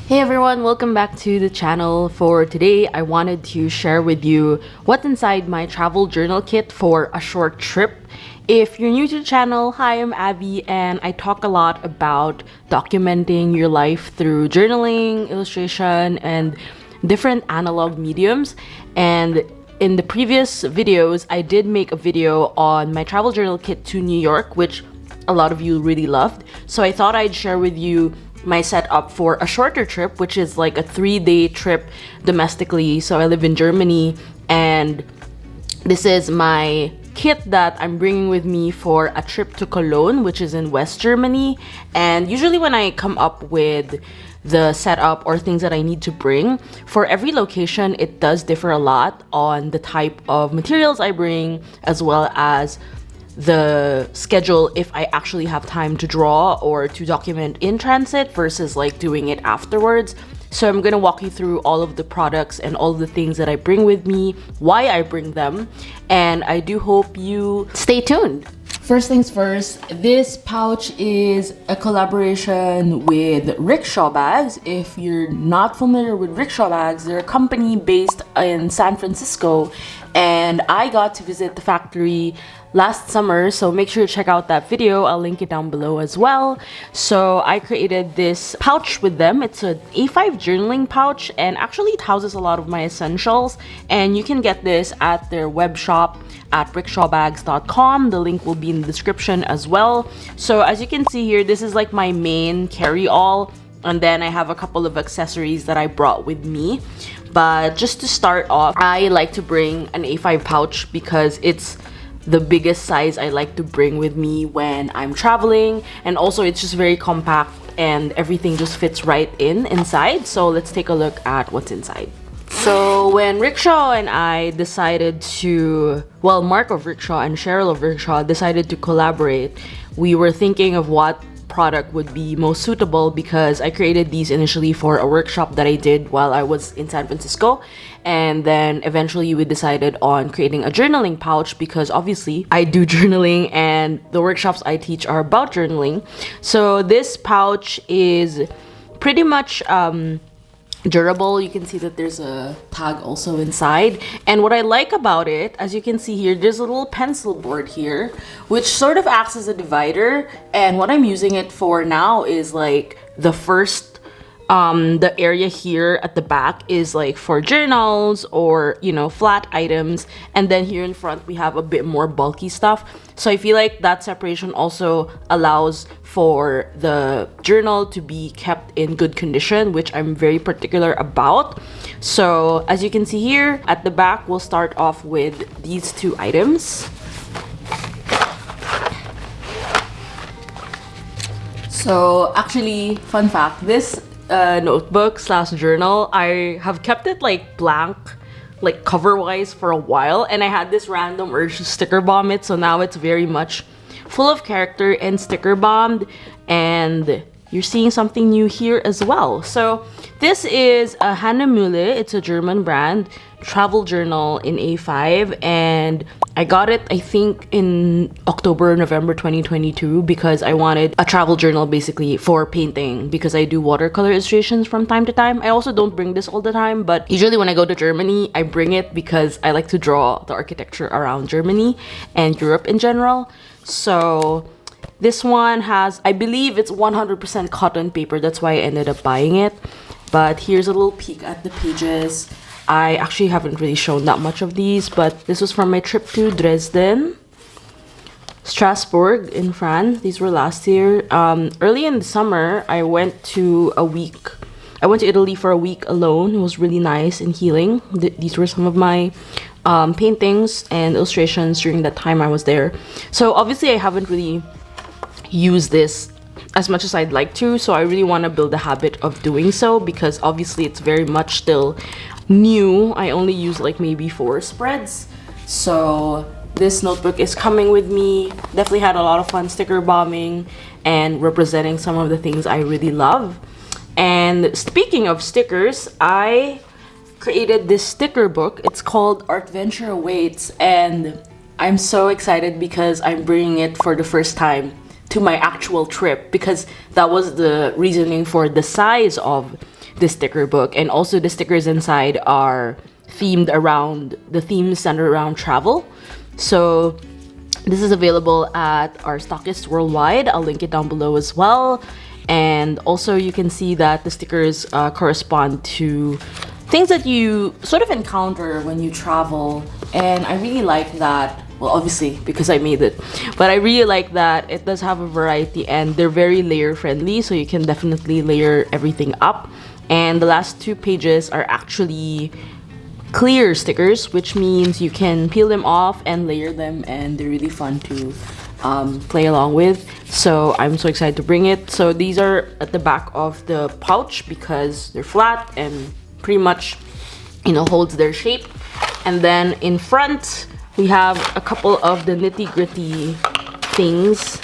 Hey everyone, welcome back to the channel. For today, I wanted to share with you what's inside my travel journal kit for a short trip. If you're new to the channel, hi, I'm Abby and I talk a lot about documenting your life through journaling, illustration, and different analog mediums. And in the previous videos, I did make a video on my travel journal kit to New York, which a lot of you really loved. So I thought I'd share with you my setup for a shorter trip, which is like a 3-day trip domestically. So I live in Germany and this is my kit that I'm bringing with me for a trip to Cologne, which is in West Germany. And usually when I come up with the setup or things that I need to bring, for every location it does differ a lot on the type of materials I bring, as well as the schedule if I actually have time to draw or to document in transit versus like doing it afterwards. So I'm gonna walk you through all of the products and all of the things that I bring with me, why I bring them, and I do hope you stay tuned. First things first, this pouch is a collaboration with Rickshaw Bags. If you're not familiar with Rickshaw Bags, they're a company based in San Francisco, and I got to visit the factory last summer, so make sure to check out that video. I'll link it down below as well. So I created this pouch with them. It's an A5 journaling pouch, and actually it houses a lot of my essentials, and you can get this at their web shop at rickshawbags.com. The link will be in the description as well. So as you can see here, this is like my main carry-all, and then I have a couple of accessories that I brought with me. But just to start off, I like to bring an A5 pouch because it's the biggest size I like to bring with me when I'm traveling, and also it's just very compact and everything just fits right inside. So let's take a look at what's inside. So when Rickshaw and I decided to, well, Mark of Rickshaw and Cheryl of Rickshaw decided to collaborate, we were thinking of what product would be most suitable, because I created these initially for a workshop that I did while I was in San Francisco, and then eventually we decided on creating a journaling pouch because obviously I do journaling and the workshops I teach are about journaling. So this pouch is pretty much durable. You can see that there's a tag also inside, and what I like about it, as you can see here, there's a little pencil board here which sort of acts as a divider, and what I'm using it for now is like the first the area here at the back is like for journals or, you know, flat items, and then here in front we have a bit more bulky stuff. So I feel like that separation also allows for the journal to be kept in good condition, which I'm very particular about. So as you can see here at the back, we'll start off with these two items. So actually, fun fact, this notebook slash journal, I have kept it like blank, like cover wise, for a while, and I had this random urge to sticker bomb it, so now it's very much full of character and sticker bombed, and you're seeing something new here as well. So this is a Hahnemühle, it's a German brand travel journal in A5, and I got it I think in November 2022 because I wanted a travel journal basically for painting, because I do watercolor illustrations from time to time. I also don't bring this all the time, but usually when I go to Germany I bring it because I like to draw the architecture around Germany and Europe in general. So this one has, I believe it's 100% cotton paper, that's why I ended up buying it. But here's a little peek at the pages. I actually haven't really shown that much of these, but this was from my trip to Dresden, Strasbourg in France. These were last year. Early in the summer, I went to Italy for a week alone. It was really nice and healing. These were some of my paintings and illustrations during that time I was there. So obviously I haven't really used this as much as I'd like to, so I really want to build a habit of doing so, because obviously it's very much still new. I only use like maybe 4 spreads. So this notebook is coming with me. Definitely had a lot of fun sticker bombing and representing some of the things I really love. And speaking of stickers, I created this sticker book. It's called Artventure Awaits, and I'm so excited because I'm bringing it for the first time to my actual trip, because that was the reasoning for the size of this sticker book. And also the stickers inside are themed around, the themes centered around travel. So this is available at our stockists worldwide. I'll link it down below as well. And also you can see that the stickers correspond to things that you sort of encounter when you travel. And I really like that. Well, obviously because I made it, but I really like that it does have a variety and they're very layer friendly, so you can definitely layer everything up. And the last 2 pages are actually clear stickers, which means you can peel them off and layer them, and they're really fun to play along with. So I'm so excited to bring it. So these are at the back of the pouch because they're flat and pretty much, you know, holds their shape. And then in front we have a couple of the nitty-gritty things.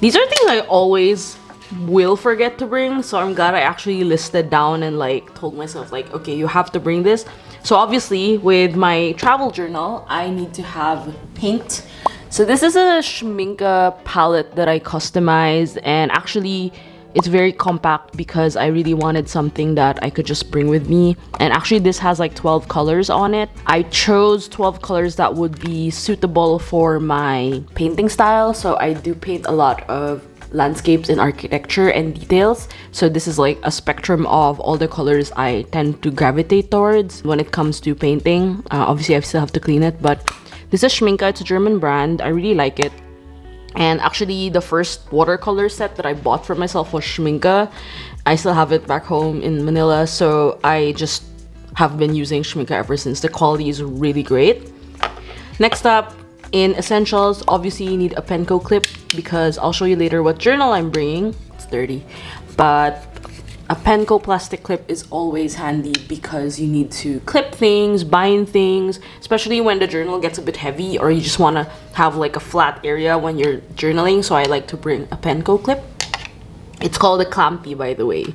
These are things I always will forget to bring, so I'm glad I actually listed down and like told myself like, okay, you have to bring this. So obviously with my travel journal I need to have paint. So this is a 𝚝𝚘𝚘𝚘𝚘 palette that I customized, and actually it's very compact because I really wanted something that I could just bring with me. And actually this has like 12 colors on it. I chose 12 colors that would be suitable for my painting style. So I do paint a lot of landscapes and architecture and details. So this is like a spectrum of all the colors I tend to gravitate towards when it comes to painting. Obviously I still have to clean it, but this is 𝚝𝚘𝚘𝚘𝚘. It's a German brand. I really like it. And actually the first watercolor set that I bought for myself was 𝚝𝚘𝚘𝚘𝚘. I still have it back home in Manila, so I just have been using 𝚝𝚘𝚘𝚘𝚘 ever since. The quality is really great. Next up, in essentials, obviously you need a Penco clip because I'll show you later what journal I'm bringing. It's dirty, but a Penco plastic clip is always handy because you need to clip things, bind things, especially when the journal gets a bit heavy or you just want to have like a flat area when you're journaling. So I like to bring a Penco clip. It's called a 𝚝𝚘𝚘𝚘𝚘 by the way.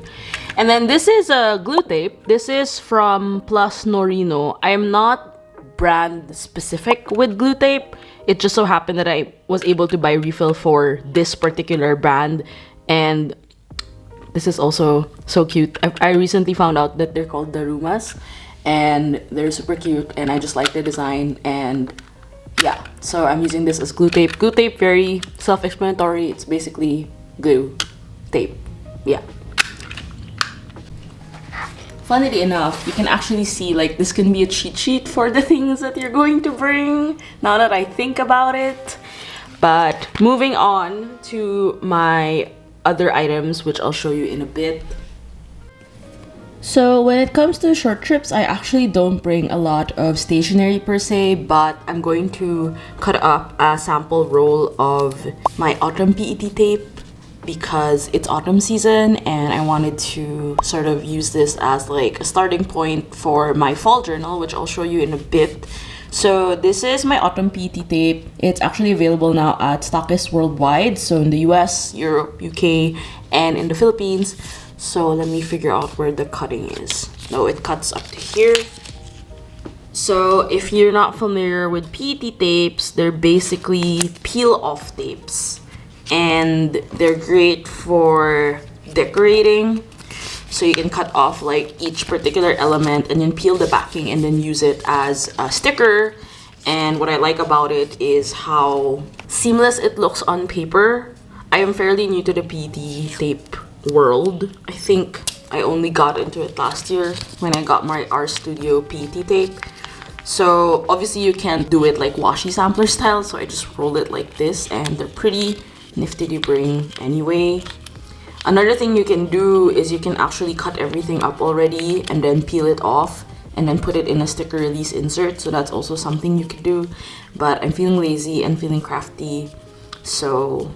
And then this is a glue tape. This is from Plus Norino. I am not brand specific with glue tape. It just so happened that I was able to buy refill for this particular brand, and this is also so cute. I recently found out that they're called darumas and they're super cute, and I just like the design. And yeah, so I'm using this as glue tape. Glue tape, very self-explanatory. It's basically glue tape. Yeah. Funnily enough, you can actually see like this can be a cheat sheet for the things that you're going to bring, now that I think about it. But moving on to my other items, which I'll show you in a bit. So when it comes to short trips, I actually don't bring a lot of stationery per se, but I'm going to cut up a sample roll of my autumn PET tape because it's autumn season and I wanted to sort of use this as like a starting point for my fall journal, which I'll show you in a bit. So this is my autumn PET tape. It's actually available now at stockists worldwide, so in the US, Europe, UK, and in the Philippines. So let me figure out where the cutting is. No, it cuts up to here. So if you're not familiar with PET tapes, they're basically peel-off tapes. And they're great for decorating. So you can cut off like each particular element and then peel the backing and then use it as a sticker. And what I like about it is how seamless it looks on paper. I am fairly new to the PET tape world. I think I only got into it last year when I got my RStudio PET tape. So obviously you can't do it like washi sampler style, so I just roll it like this, and they're pretty nifty to bring anyway. Another thing you can do is you can actually cut everything up already and then peel it off and then put it in a sticker release insert. So that's also something you could do, but I'm feeling lazy and feeling crafty, so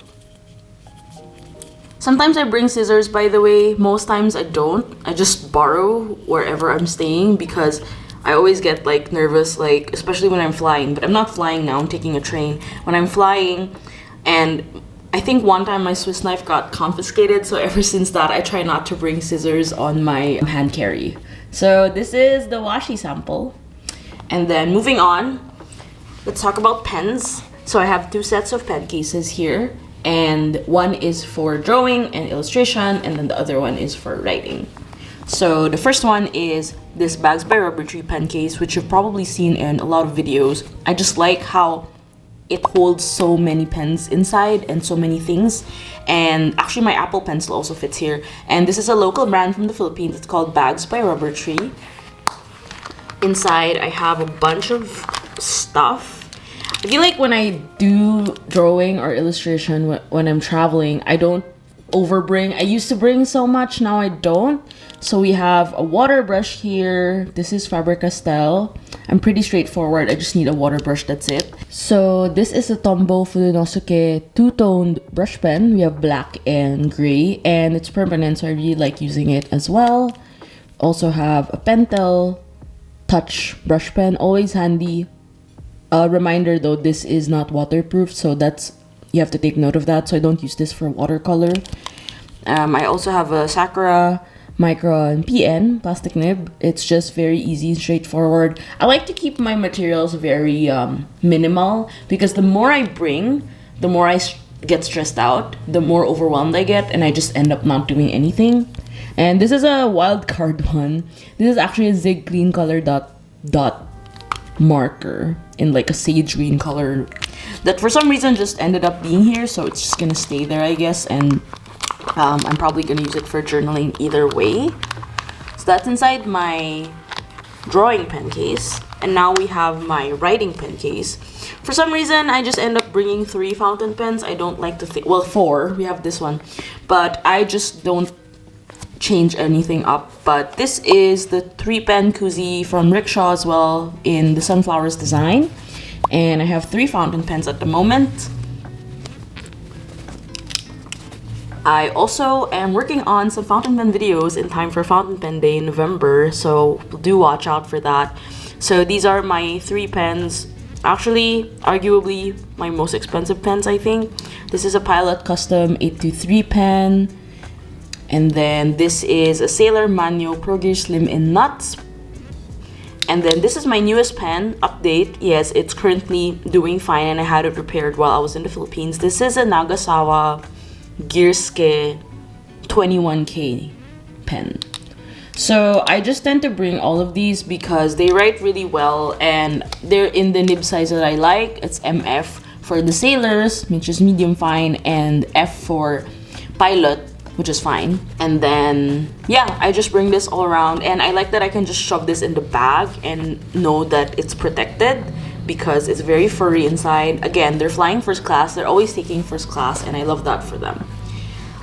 sometimes I bring scissors, by the way. Most times I don't. I just borrow wherever I'm staying because I always get like nervous, like especially when I'm flying. But I'm not flying now, I'm taking a train. When I'm flying, and I think one time my Swiss knife got confiscated, so ever since that I try not to bring scissors on my hand carry. So this is the washi sample. And then moving on, let's talk about pens. So I have 2 sets of pen cases here, and one is for drawing and illustration, and then the other one is for writing. So the first one is this Bags by Rubber Tree pen case, which you've probably seen in a lot of videos. I just like how it holds so many pens inside and so many things. And actually my Apple Pencil also fits here. And this is a local brand from the Philippines. It's called Bags by Rubber Tree. Inside I have a bunch of stuff. I feel like when I do drawing or illustration when I'm traveling, I don't overbring. I used to bring so much, now I don't. So we have a water brush here. This is Faber-Castell. I'm pretty straightforward. I just need a water brush, that's it. So this is a Tombow Fudonosuke two-toned brush pen. We have black and gray, and it's permanent, so I really like using it as well. Also have a Pentel touch brush pen, always handy. A reminder though, this is not waterproof, so you have to take note of that. So I don't use this for watercolor. I also have a Sakura Micron PN plastic nib. It's just very easy, straightforward. I like to keep my materials very minimal, because the more I bring, the more I get stressed out, the more overwhelmed I get, and I just end up not doing anything. And this is a wild card one. This is actually a Zig Clean Color dot marker in like a sage green color that for some reason just ended up being here, so it's just gonna stay there, I guess. And I'm probably gonna use it for journaling either way. So that's inside my drawing pen case. And now we have my writing pen case. For some reason, I just end up bringing 3 fountain pens. I don't like to think, well, 4, we have this one, but I just don't change anything up. But this is the 3-pen koozie from Rickshaw as well, in the sunflowers design. And I have 3 fountain pens at the moment. I also am working on some fountain pen videos in time for Fountain Pen Day in November, so do watch out for that. So these are my 3 pens. Actually, arguably my most expensive pens, I think. This is a Pilot Custom 823 pen. And then this is a Sailor Manyo Pro Gear Slim in Nuts. And then this is my newest pen, update. Yes, it's currently doing fine, and I had it repaired while I was in the Philippines. This is a Nagasawa Gearske 21K pen. So I just tend to bring all of these because they write really well, and they're in the nib size that I like. It's MF for the sailors, which is medium fine, and F for pilot, which is fine. And then yeah, I just bring this all around, and I like that I can just shove this in the bag and know that it's protected, because it's very furry inside. Again, they're flying first class, they're always taking first class, and I love that for them.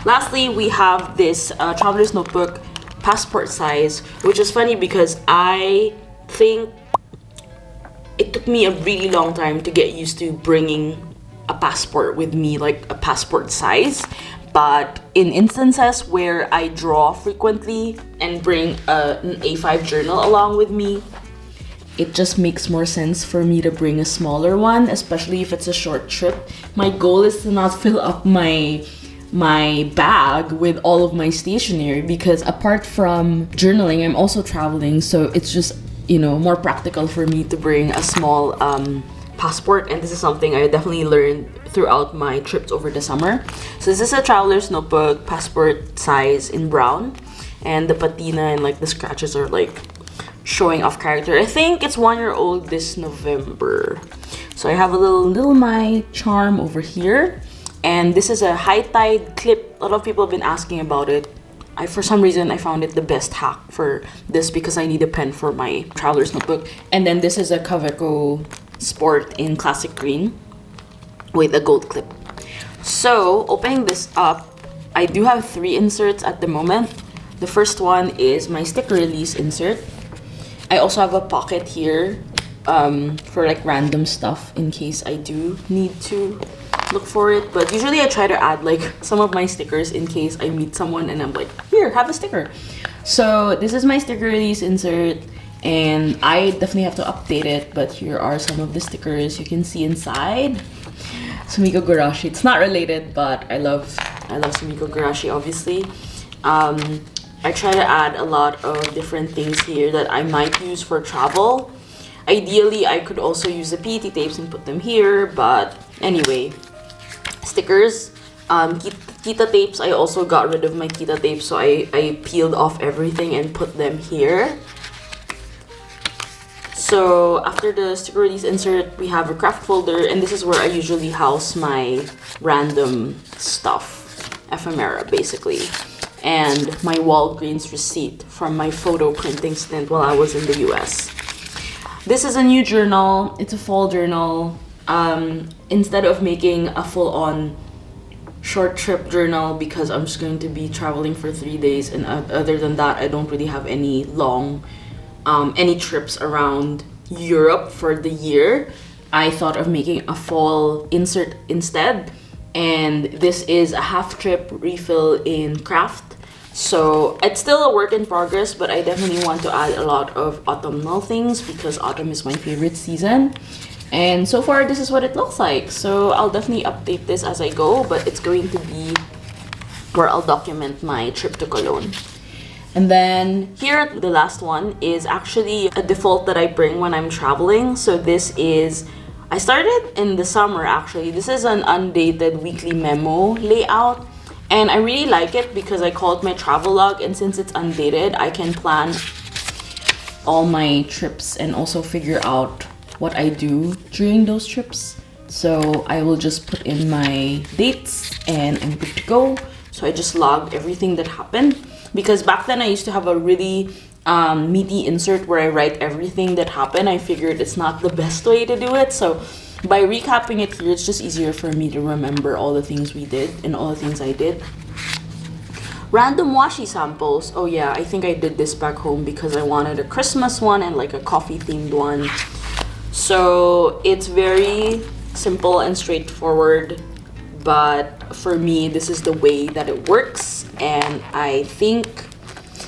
Lastly, we have this traveler's notebook, passport size, which is funny because I think it took me a really long time to get used to bringing a passport with me, like a passport size. But in instances where I draw frequently and bring an A5 journal along with me, it just makes more sense for me to bring a smaller one, especially if it's a short trip. My goal is to not fill up my bag with all of my stationery, because apart from journaling, I'm also traveling, so it's just, you know, more practical for me to bring a small passport. And this is something I definitely learned throughout my trips over the summer. So this is a traveler's notebook, passport size in brown, and the patina and like the scratches are like showing off character. I think it's 1 year old this November. So I have a little my charm over here, and this is a high tide clip. A lot of people have been asking about it. For some reason, I found it the best hack for this because I need a pen for my traveler's notebook. And then this is a Kaweco Sport in classic green with a gold clip. So opening this up, I do have 3 inserts at the moment. The first one is my sticker release insert. I also have a pocket here for like random stuff in case I do need to look for it. But usually I try to add like some of my stickers in case I meet someone and I'm like, here, have a sticker. So this is my sticker release insert, and I definitely have to update it, but here are some of the stickers you can see inside. Sumiko Gurashi. It's not related, but I love Sumiko Gurashi, obviously. I try to add a lot of different things here that I might use for travel. Ideally, I could also use the PET tapes and put them here, but anyway. Stickers, 𝚘𝚘𝚘𝚗 tapes. I also got rid of my 𝚘𝚘𝚘 tapes, so I peeled off everything and put them here. So after the sticker release insert, we have a craft folder, and this is where I usually house my random stuff, ephemera basically, and my Walgreens receipt from my photo printing stint while I was in the US. This is a new journal. It's a fall journal. Instead of making a full-on short trip journal, because I'm just going to be traveling for 3 days, and other than that, I don't really have any long any trips around Europe for the year, I thought of making a fall insert instead. And this is a half trip refill in craft. So it's still a work in progress, but I definitely want to add a lot of autumnal things because autumn is my favorite season. And so far, this is what it looks like. So I'll definitely update this as I go, but it's going to be where I'll document my trip to Cologne. And then here, the last one is actually a default that I bring when I'm traveling. So this is, I started in the summer actually. This is an undated weekly memo layout. And I really like it because I call it my travel log. And since it's undated, I can plan all my trips and also figure out what I do during those trips. So I will just put in my dates and I'm good to go. So I just log everything that happened. Because back then I used to have a really meaty insert where I write everything that happened. I figured it's not the best way to do it. So by recapping it here, it's just easier for me to remember all the things we did and all the things I did. Random washi samples. Oh yeah, I think I did this back home because I wanted a Christmas one and like a coffee themed one. So it's very simple and straightforward. But for me, this is the way that it works, and I think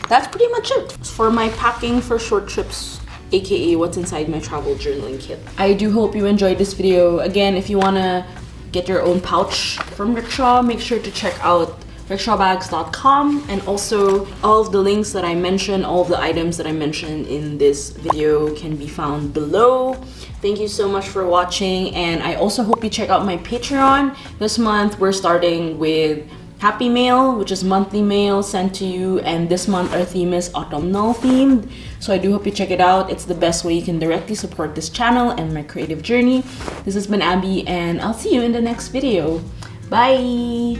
that's pretty much it for my packing for short trips, aka what's inside my travel journaling kit. I do hope you enjoyed this video. Again, if you want to get your own pouch from Rickshaw, make sure to check out rickshawbags.com, and also all of the links that I mentioned, all of the items that I mentioned in this video can be found below. Thank you so much for watching, and I also hope you check out my Patreon. This month we're starting with Happy Mail, which is monthly mail sent to you, and this month our theme is autumnal themed. So I do hope you check it out. It's the best way you can directly support this channel and my creative journey. This has been Abby, and I'll see you in the next video. Bye!